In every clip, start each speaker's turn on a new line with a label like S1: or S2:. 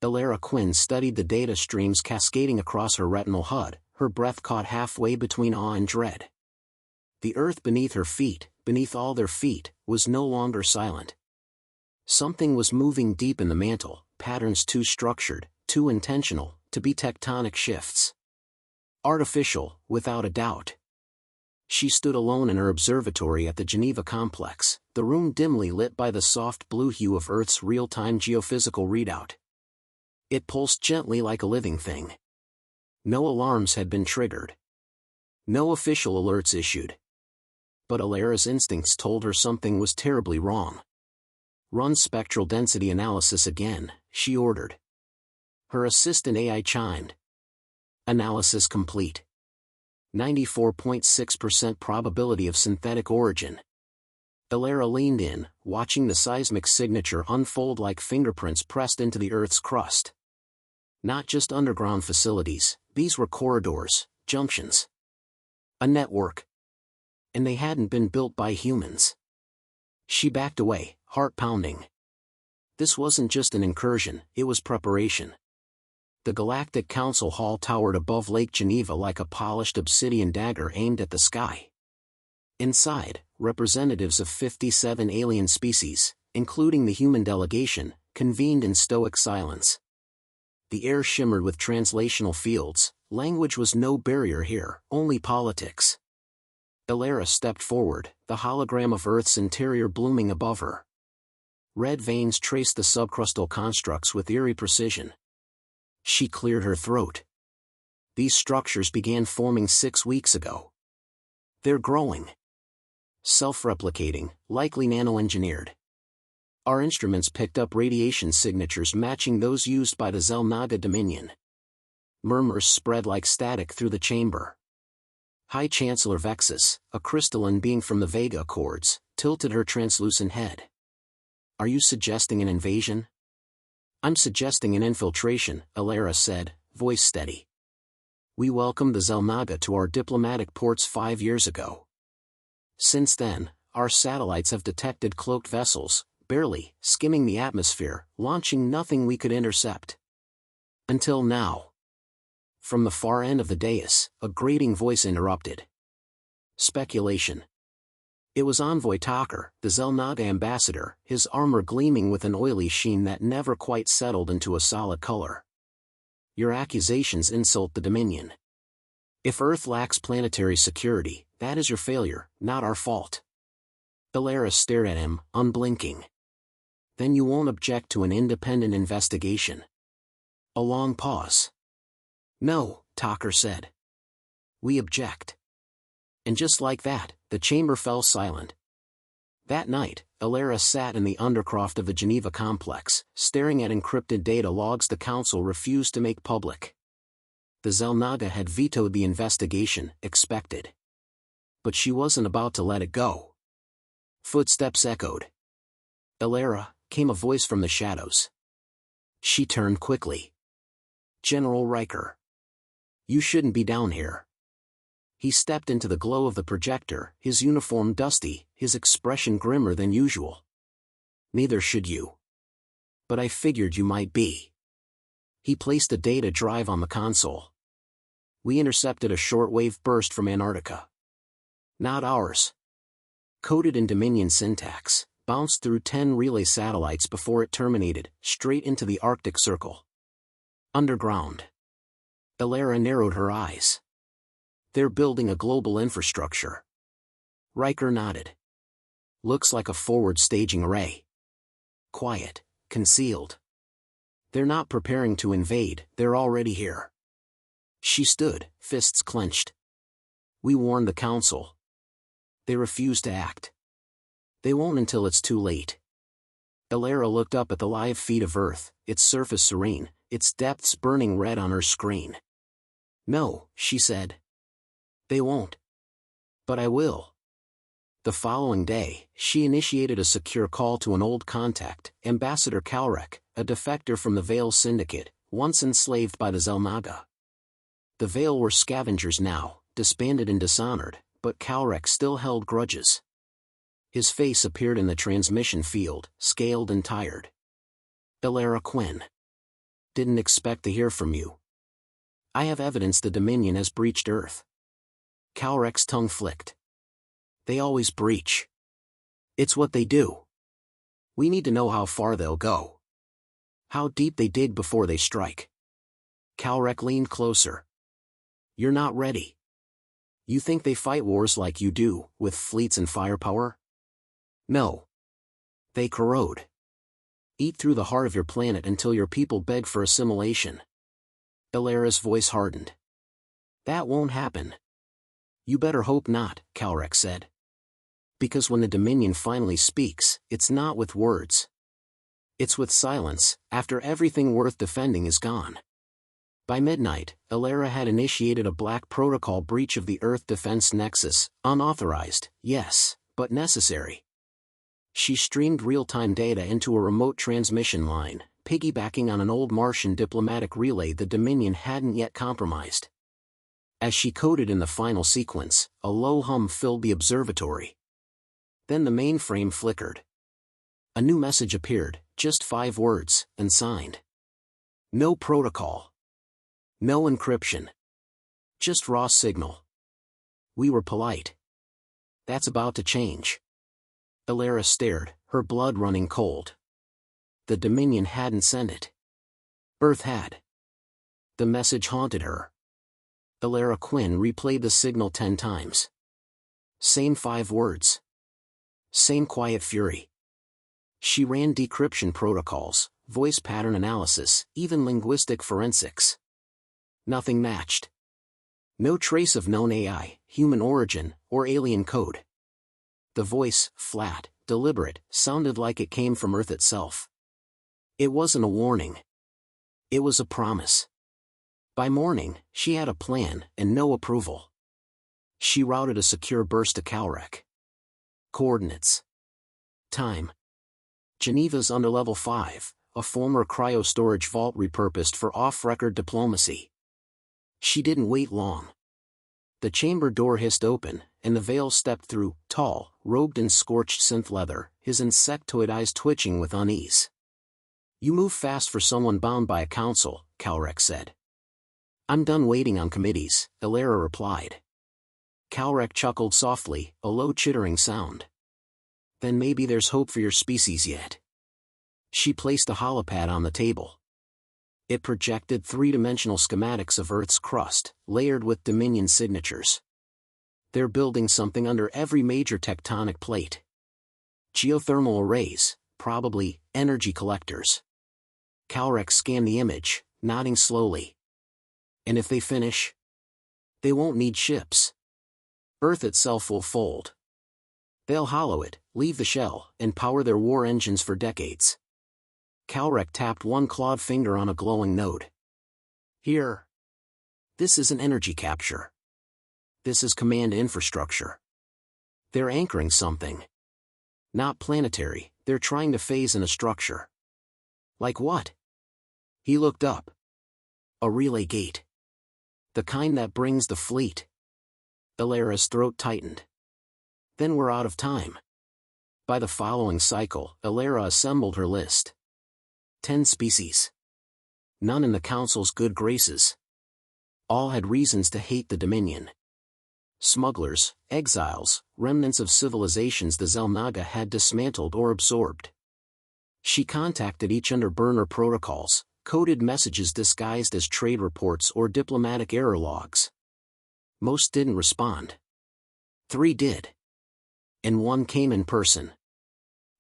S1: Elara Quinn studied the data streams cascading across her retinal HUD, her breath caught halfway between awe and dread. The earth beneath her feet, beneath all their feet, was no longer silent. Something was moving deep in the mantle, patterns too structured, too intentional, to be tectonic shifts. Artificial, without a doubt. She stood alone in her observatory at the Geneva complex, the room dimly lit by the soft blue hue of Earth's real-time geophysical readout. It pulsed gently like a living thing. No alarms had been triggered. No official alerts issued. But Elara's instincts told her something was terribly wrong. "Run spectral density analysis again," she ordered. Her assistant AI chimed. "Analysis complete. 94.6% probability of synthetic origin." Elara leaned in, watching the seismic signature unfold like fingerprints pressed into the Earth's crust. Not just underground facilities, these were corridors, junctions. A network. And they hadn't been built by humans. She backed away, heart pounding. This wasn't just an incursion, it was preparation. The Galactic Council Hall towered above Lake Geneva like a polished obsidian dagger aimed at the sky. Inside, representatives of 57 alien species, including the human delegation, convened in stoic silence. The air shimmered with translational fields, language was no barrier here, only politics. Elara stepped forward, the hologram of Earth's interior blooming above her. Red veins traced the subcrustal constructs with eerie precision. She cleared her throat. These structures began forming 6 weeks ago. They're growing. Self-replicating, likely nano-engineered. Our instruments picked up radiation signatures matching those used by the Zelnaga Dominion. Murmurs spread like static through the chamber. High Chancellor Vexus, a crystalline being from the Vega Accords, tilted her translucent head. "Are you suggesting an invasion?" "I'm suggesting an infiltration," Elara said, voice steady. "We welcomed the Zelnaga to our diplomatic ports 5 years ago. Since then, our satellites have detected cloaked vessels, barely, skimming the atmosphere, launching nothing we could intercept. Until now." From the far end of the dais, a grating voice interrupted. Speculation. It was Envoy Talker, the Zelnaga ambassador, his armor gleaming with an oily sheen that never quite settled into a solid color. "Your accusations insult the Dominion. If Earth lacks planetary security, that is your failure, not our fault." Elara stared at him, unblinking. "Then you won't object to an independent investigation?" A long pause. "No," Talker said. "We object." And just like that, the chamber fell silent. That night, Elara sat in the undercroft of the Geneva complex, staring at encrypted data logs the Council refused to make public. The Zelnaga had vetoed the investigation, expected. But she wasn't about to let it go. Footsteps echoed. "Elara," came a voice from the shadows. She turned quickly. "General Riker. You shouldn't be down here." He stepped into the glow of the projector, his uniform dusty, his expression grimmer than usual. "Neither should you. But I figured you might be." He placed a data drive on the console. "We intercepted a shortwave burst from Antarctica. Not ours. Coded in Dominion syntax, bounced through 10 relay satellites before it terminated, straight into the Arctic Circle. Underground." Elara narrowed her eyes. "They're building a global infrastructure." Riker nodded. "Looks like a forward staging array. Quiet, concealed. They're not preparing to invade, they're already here." She stood, fists clenched. "We warned the Council. They refuse to act. They won't until it's too late." Elara looked up at the live feed of Earth, its surface serene, its depths burning red on her screen. "No," she said. "They won't. But I will." The following day, she initiated a secure call to an old contact, Ambassador Kalrek, a defector from the Veil Syndicate, once enslaved by the Zelnaga. The Veil were scavengers now, disbanded and dishonored, but Kalrek still held grudges. His face appeared in the transmission field, scaled and tired. "Elara Quinn. didn't expect to hear from you. I have evidence the Dominion has breached Earth. Calrec's tongue flicked. They always breach. It's what they do. We need to know how far they'll go. How deep they dig before they strike. Calrec leaned closer. You're not ready. You think they fight wars like you do, with fleets and firepower? No. They corrode. Eat through the heart of your planet until your people beg for assimilation. Illyra's voice hardened. That won't happen. You better hope not, Calrec said. Because when the Dominion finally speaks, it's not with words. It's with silence, after everything worth defending is gone. By midnight, Illyra had initiated a Black Protocol breach of the Earth Defense Nexus, unauthorized, yes, but necessary. She streamed real-time data into a remote transmission line, piggybacking on an old Martian diplomatic relay the Dominion hadn't yet compromised. As she coded in the final sequence, a low hum filled the observatory. Then the mainframe flickered. A new message appeared, just 5 words, and signed. No protocol. No encryption. Just raw signal. We were polite. That's about to change. Illyra stared, her blood running cold. The Dominion hadn't sent it. Earth had. The message haunted her. Illyra Quinn replayed the signal 10 times. Same 5 words. Same quiet fury. She ran decryption protocols, voice pattern analysis, even linguistic forensics. Nothing matched. No trace of known AI, human origin, or alien code. The voice, flat, deliberate, sounded like it came from Earth itself. It wasn't a warning. It was a promise. By morning, she had a plan, and no approval. She routed a secure burst to Calrec. Coordinates. Time. Geneva's under level 5, a former cryo-storage vault repurposed for off-record diplomacy. She didn't wait long. The chamber door hissed open, and the Veil stepped through, tall, robed in scorched synth leather, his insectoid eyes twitching with unease. You move fast for someone bound by a council, Calrec said. I'm done waiting on committees, Illyra replied. Calrec chuckled softly, a low chittering sound. Then maybe there's hope for your species yet. She placed a holopad on the table. It projected 3-dimensional schematics of Earth's crust, layered with Dominion signatures. They're building something under every major tectonic plate. Geothermal arrays, probably, energy collectors. Calrec scanned the image, nodding slowly. And if they finish? They won't need ships. Earth itself will fold. They'll hollow it, leave the shell, and power their war engines for decades. Calrec tapped one clawed finger on a glowing node. Here. This isn't energy capture. This is command infrastructure. They're anchoring something. Not planetary, they're trying to phase in a structure. Like what? He looked up. A relay gate. The kind that brings the fleet. Illyra's throat tightened. Then we're out of time. By the following cycle, Illyra assembled her list. 10 species. None in the Council's good graces. All had reasons to hate the Dominion. Smugglers, exiles, remnants of civilizations the Xel'Naga had dismantled or absorbed. She contacted each under burner protocols, coded messages disguised as trade reports or diplomatic error logs. Most didn't respond. 3 did. And 1 came in person.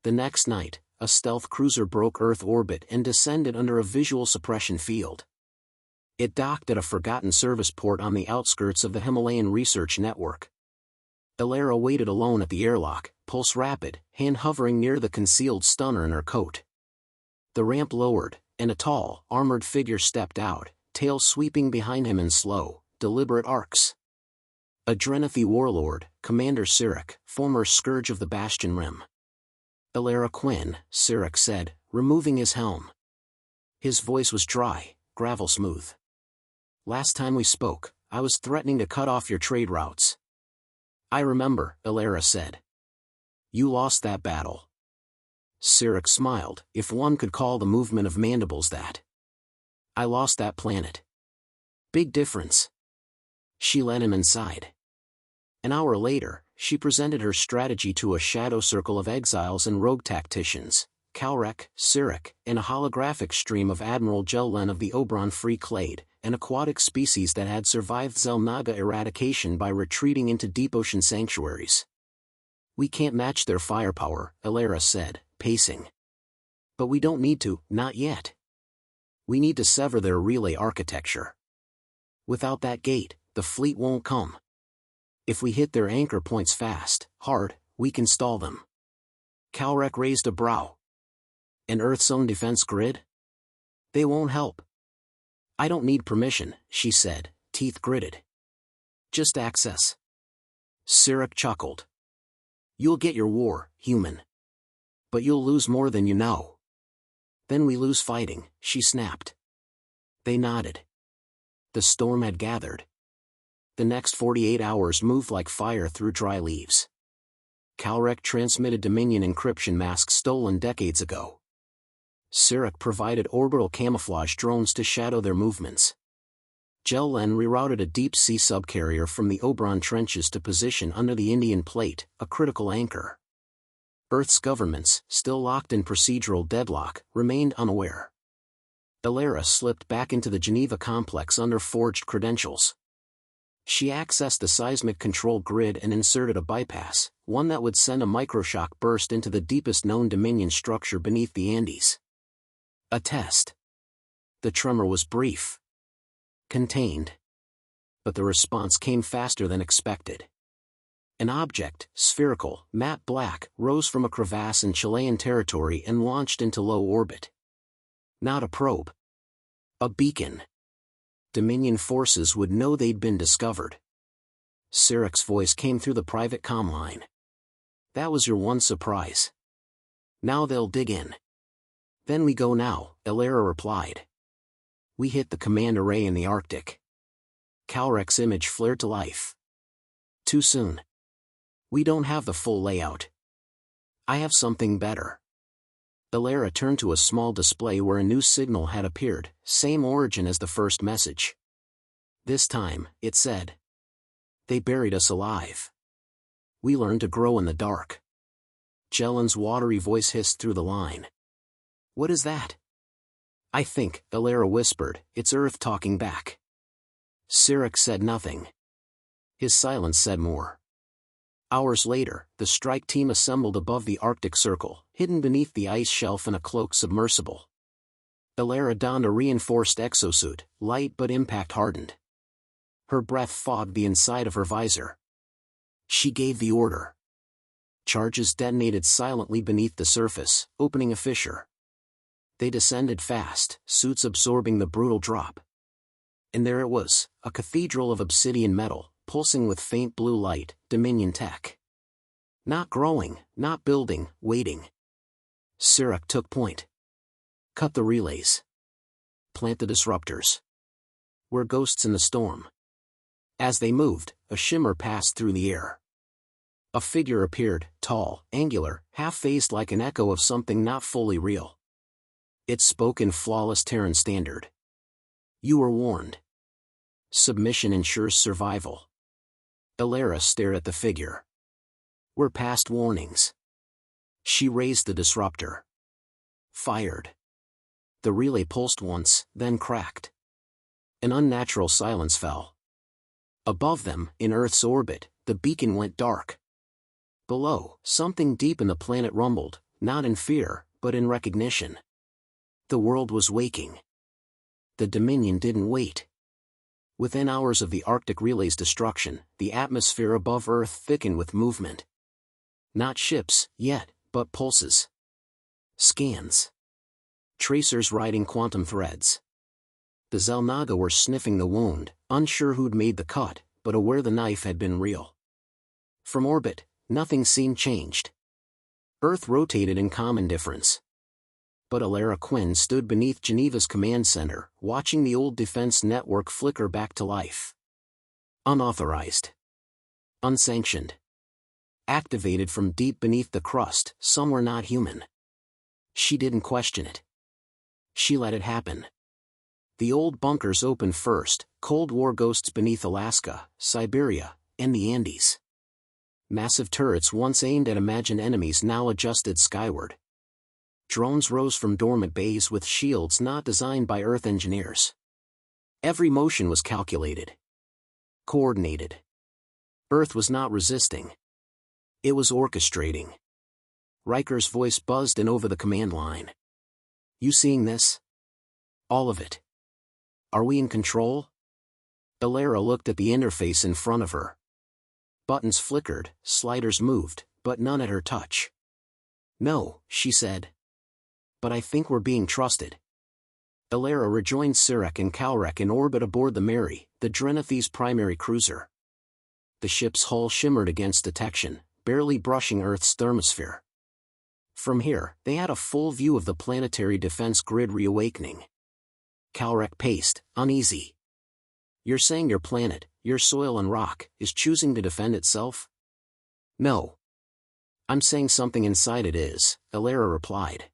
S1: The next night, a stealth cruiser broke Earth orbit and descended under a visual suppression field. It docked at a forgotten service port on the outskirts of the Himalayan Research Network. Illyra waited alone at the airlock, pulse rapid, hand hovering near the concealed stunner in her coat. The ramp lowered, and a tall, armored figure stepped out, tail sweeping behind him in slow, deliberate arcs. A Drenethi warlord, Commander Sirik, former scourge of the Bastion Rim. Illyra Quinn, Sirik said, removing his helm. His voice was dry, gravel smooth. Last time we spoke, I was threatening to cut off your trade routes. I remember, Illyra said. You lost that battle. Sirik smiled, if one could call the movement of mandibles that. I lost that planet. Big difference. She led him inside. An hour later, she presented her strategy to a shadow circle of exiles and rogue tacticians, Calrec, Cyric, and a holographic stream of Admiral Jell-Len of the Oberon Free Clade, an aquatic species that had survived Xel'Naga eradication by retreating into deep ocean sanctuaries. We can't match their firepower, Elara said, pacing. But we don't need to, not yet. We need to sever their relay architecture. Without that gate, the fleet won't come. If we hit their anchor points fast, hard, we can stall them. Calrec raised a brow. An Earth's own defense grid? They won't help. I don't need permission, she said, teeth gritted. Just access. Cyric chuckled. You'll get your war, human. But you'll lose more than you know. Then we lose fighting, she snapped. They nodded. The storm had gathered. The next 48 hours moved like fire through dry leaves. Calrec transmitted Dominion encryption masks stolen decades ago. Cyric provided orbital camouflage drones to shadow their movements. Jell-Len rerouted a deep-sea subcarrier from the Oberon trenches to position under the Indian Plate, a critical anchor. Earth's governments, still locked in procedural deadlock, remained unaware. Elara slipped back into the Geneva complex under forged credentials. She accessed the seismic control grid and inserted a bypass, one that would send a microshock burst into the deepest known Dominion structure beneath the Andes. A test. The tremor was brief. Contained. But the response came faster than expected. An object, spherical, matte black, rose from a crevasse in Chilean territory and launched into low orbit. Not a probe. A beacon. Dominion forces would know they'd been discovered. Cyric's voice came through the private comm line. That was your one surprise. Now they'll dig in. Then we go now, Elara replied. We hit the command array in the Arctic. Calrec's image flared to life. Too soon. We don't have the full layout. I have something better. Elara turned to a small display where a new signal had appeared, same origin as the first message. This time, it said. They buried us alive. We learned to grow in the dark. Jell-Len's watery voice hissed through the line. What is that? I think, Elara whispered, it's Earth talking back. Cyric said nothing. His silence said more. Hours later, the strike team assembled above the Arctic Circle, hidden beneath the ice shelf in a cloaked submersible. Elara donned a reinforced exosuit, light but impact-hardened. Her breath fogged the inside of her visor. She gave the order. Charges detonated silently beneath the surface, opening a fissure. They descended fast, suits absorbing the brutal drop. And there it was, a cathedral of obsidian metal, pulsing with faint blue light, Dominion tech. Not growing, not building, waiting. Cyric took point. Cut the relays. Plant the disruptors. We're ghosts in the storm. As they moved, a shimmer passed through the air. A figure appeared, tall, angular, half-phased like an echo of something not fully real. It spoke in flawless Terran standard. You were warned. Submission ensures survival. Elara stared at the figure. We're past warnings. She raised the disruptor. Fired. The relay pulsed once, then cracked. An unnatural silence fell. Above them, in Earth's orbit, the beacon went dark. Below, something deep in the planet rumbled, not in fear, but in recognition. The world was waking. The Dominion didn't wait. Within hours of the Arctic relay's destruction, the atmosphere above Earth thickened with movement. Not ships, yet, but pulses. Scans. Tracers riding quantum threads. The Xel'Naga were sniffing the wound, unsure who'd made the cut, but aware the knife had been real. From orbit, nothing seemed changed. Earth rotated in calm indifference. But Elara Quinn stood beneath Geneva's command center, watching the old defense network flicker back to life. Unauthorized. Unsanctioned. Activated from deep beneath the crust, somewhere not human. She didn't question it. She let it happen. The old bunkers opened first, Cold War ghosts beneath Alaska, Siberia, and the Andes. Massive turrets once aimed at imagined enemies now adjusted skyward. Drones rose from dormant bays with shields not designed by Earth engineers. Every motion was calculated. Coordinated. Earth was not resisting. It was orchestrating. Riker's voice buzzed in over the command line. You seeing this? All of it. Are we in control? Elara looked at the interface in front of her. Buttons flickered, sliders moved, but none at her touch. No, she said. But I think we're being trusted. Elara rejoined Sirek and Kalrek in orbit aboard the Mary, the Drenith's primary cruiser. The ship's hull shimmered against detection, barely brushing Earth's thermosphere. From here, they had a full view of the planetary defense grid reawakening. Kalrek paced, uneasy. You're saying your planet, your soil and rock, is choosing to defend itself? No. I'm saying something inside it is, Elara replied.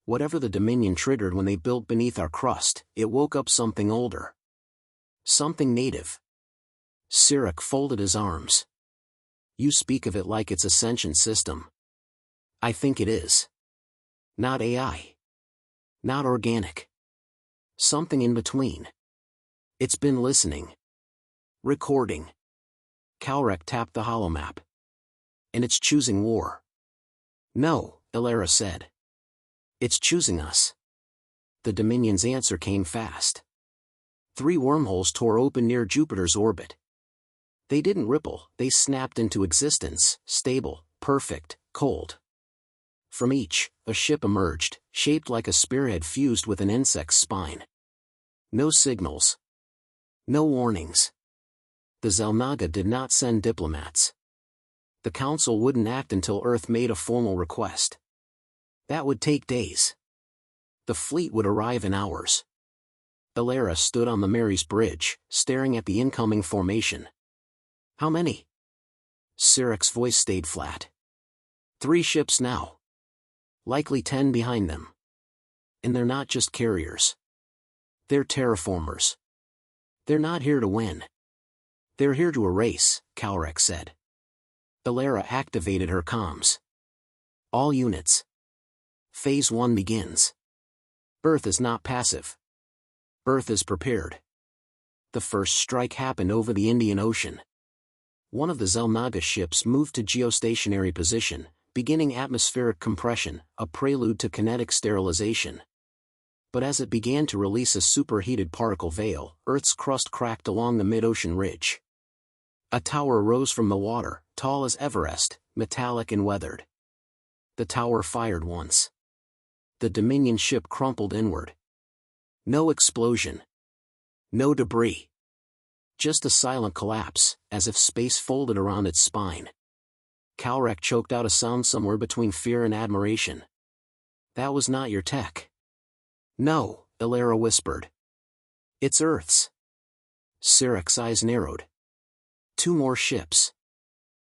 S1: Whatever the Dominion triggered when they built beneath our crust, it woke up something older. Something native. Sirek folded his arms. You speak of it like it's a sentient system. I think it is. Not AI. Not organic. Something in between. It's been listening. Recording. Kalrek tapped the holomap. And it's choosing war. No, Elara said. It's choosing us. The Dominion's answer came fast. 3 wormholes tore open near Jupiter's orbit. They didn't ripple, they snapped into existence, stable, perfect, cold. From each, a ship emerged, shaped like a spearhead fused with an insect's spine. No signals. No warnings. The Xel'Naga did not send diplomats. The Council wouldn't act until Earth made a formal request. That would take days. The fleet would arrive in hours. Elara stood on the Mary's bridge, staring at the incoming formation. How many? Sirek's voice stayed flat. 3 ships now. Likely 10 behind them. And they're not just carriers. They're terraformers. They're not here to win. They're here to erase, Kalrek said. Elara activated her comms. All units. Phase 1 begins. Earth is not passive. Earth is prepared. The first strike happened over the Indian Ocean. One of the Xel'Naga ships moved to geostationary position, beginning atmospheric compression, a prelude to kinetic sterilization. But as it began to release a superheated particle veil, Earth's crust cracked along the mid-ocean ridge. A tower rose from the water, tall as Everest, metallic and weathered. The tower fired once. The Dominion ship crumpled inward. No explosion. No debris. Just a silent collapse, as if space folded around its spine. Kalrek choked out a sound somewhere between fear and admiration. That was not your tech. No, Elara whispered. It's Earth's. Sirek's eyes narrowed. 2 more ships.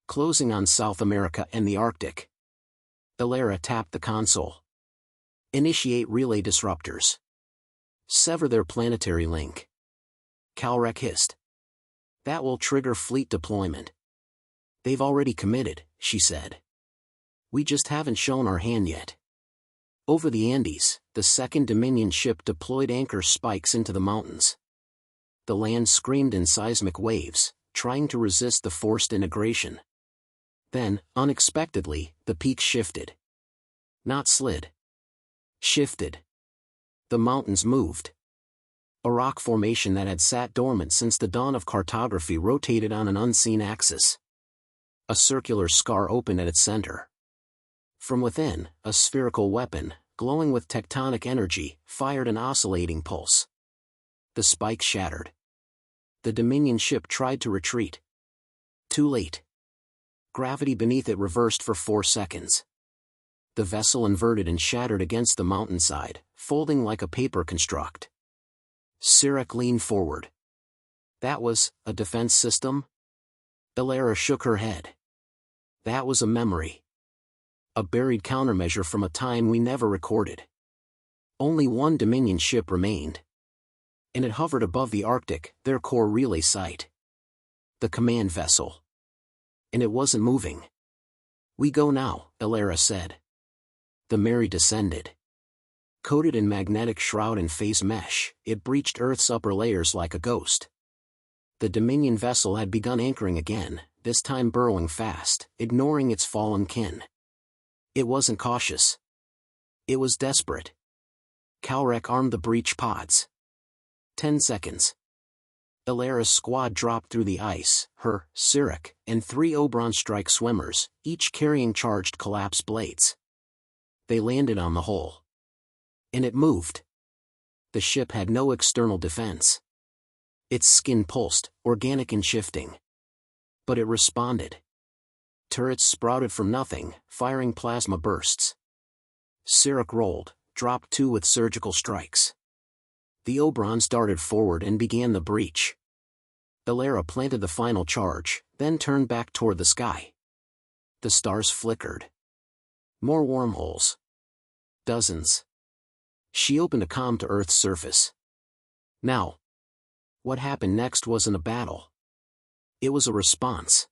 S1: Closing on South America and the Arctic. Elara tapped the console. Initiate relay disruptors. Sever their planetary link. Kalrek hissed. That will trigger fleet deployment. They've already committed, she said. We just haven't shown our hand yet. Over the Andes, the second Dominion ship deployed anchor spikes into the mountains. The land screamed in seismic waves, trying to resist the forced integration. Then, unexpectedly, the peak shifted. Not slid. Shifted. The mountains moved. A rock formation that had sat dormant since the dawn of cartography rotated on an unseen axis. A circular scar opened at its center. From within, a spherical weapon, glowing with tectonic energy, fired an oscillating pulse. The spike shattered. The Dominion ship tried to retreat. Too late. Gravity beneath it reversed for 4 seconds. The vessel inverted and shattered against the mountainside, folding like a paper construct. Sirek leaned forward. That was a defense system? Elara shook her head. That was a memory. A buried countermeasure from a time we never recorded. Only one Dominion ship remained. and it hovered above the Arctic, their core relay site. The command vessel. And it wasn't moving. "We go now," Elara said. The Mary descended. Coated in magnetic shroud and phase mesh, it breached Earth's upper layers like a ghost. The Dominion vessel had begun anchoring again, this time burrowing fast, ignoring its fallen kin. It wasn't cautious. It was desperate. Calrec armed the breach pods. 10 seconds. Elara's squad dropped through the ice, her, Sirik, and 3 Oberon strike swimmers, each carrying charged collapse blades. They landed on the hull. And it moved. The ship had no external defense. Its skin pulsed, organic and shifting. But it responded. Turrets sprouted from nothing, firing plasma bursts. Sirik rolled, dropped 2 with surgical strikes. The Oberons darted forward and began the breach. Elara planted the final charge, then turned back toward the sky. The stars flickered. More wormholes. Dozens. She opened a comm to Earth's surface. Now. What happened next wasn't a battle. It was a response.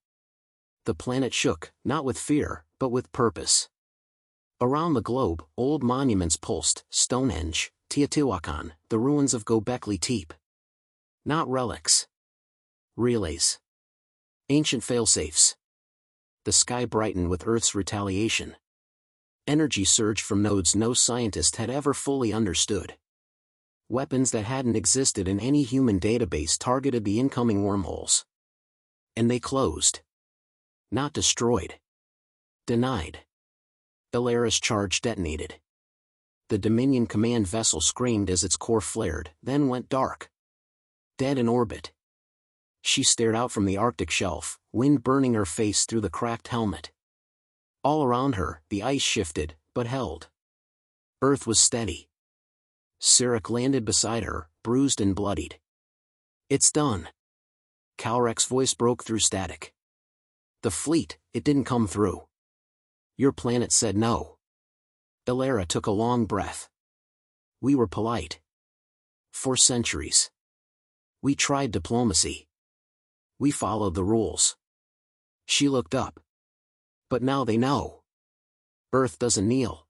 S1: The planet shook, not with fear, but with purpose. Around the globe, old monuments pulsed, Stonehenge, Teotihuacan, the ruins of Göbekli Tepe. Not relics. Relays. Ancient failsafes. The sky brightened with Earth's retaliation. Energy surged from nodes no scientist had ever fully understood. Weapons that hadn't existed in any human database targeted the incoming wormholes. And they closed. Not destroyed. Denied. Elara's charge detonated. The Dominion command vessel screamed as its core flared, then went dark. Dead in orbit. She stared out from the Arctic shelf, wind burning her face through the cracked helmet. All around her, the ice shifted, but held. Earth was steady. Sirik landed beside her, bruised and bloodied. "It's done." Calrec's voice broke through static. "The fleet, it didn't come through. Your planet said no." Elara took a long breath. "We were polite. For centuries. We tried diplomacy. We followed the rules." She looked up. "But now they know. Earth doesn't kneel.